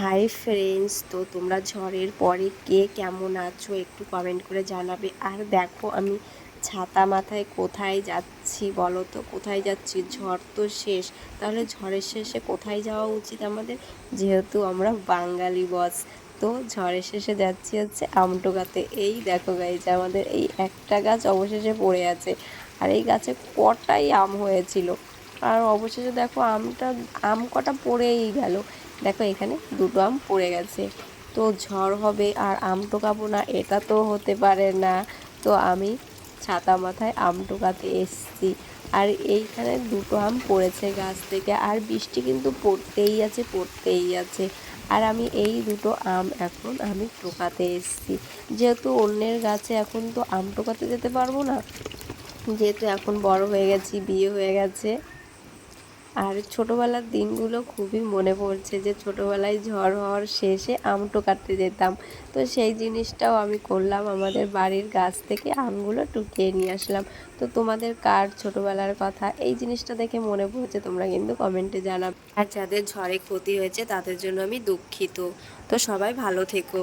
Hi friends, তো তোমরা ঝড়ের পরে কে কেমন আছো একটু কমেন্ট করে জানাবে। আর দেখো আমি ছাতা মাথায় কোথায় যাচ্ছি বলো তো, কোথায় যাচ্ছি? ঝড় তো শেষ, তাহলে ঝড়ের শেষে কোথায় যাওয়া উচিত আমাদের? যেহেতু আমরা বাঙালি বস, তো ঝড়ের শেষে যাচ্ছি হচ্ছে আমটোগাতে। এই দেখো গাইজ, আমাদের এই একটা গাছ অবশেষে পড়ে আছে, আর এই গাছে কটাই আম হয়েছিল, আর অবশেষে দেখো আম কটা পড়েই গেল। দেখো এখানে দুটো আম পড়ে গেছে। তো ঝড় হবে আর আম টোকাবো না, এটা তো হতে পারে না। তো আমি ছাতা মাথায় আম টোকাতে এসছি, আর এইখানে দুটো আম পড়েছে গাছ থেকে, আর বৃষ্টি কিন্তু পড়তেই আছে পড়তেই আছে। আর আমি এই দুটো আম এখন আমি টোকাতে এসছি, যেহেতু অন্যের গাছে এখন তো আম টোকাতে যেতে পারবো না, যেহেতু এখন বড় হয়ে গেছি, বিয়ে হয়ে গেছে। আর ছোটোবেলার দিনগুলো খুবই মনে পড়ছে, যে ছোটোবেলায় ঝড় হওয়ার শেষে আমটো কাটতে যেতাম। তো সেই জিনিসটাও আমি করলাম, আমাদের বাড়ির গাছ থেকে আমগুলো টুকিয়ে নিয়ে আসলাম। তো তোমাদের কার ছোটোবেলার কথা এই জিনিসটা দেখে মনে পড়ছে, তোমরা কিন্তু কমেন্টে জানাবে। আর যাদের ঝড়ে ক্ষতি হয়েছে তাদের জন্য আমি দুঃখিত। তো সবাই ভালো থেকো।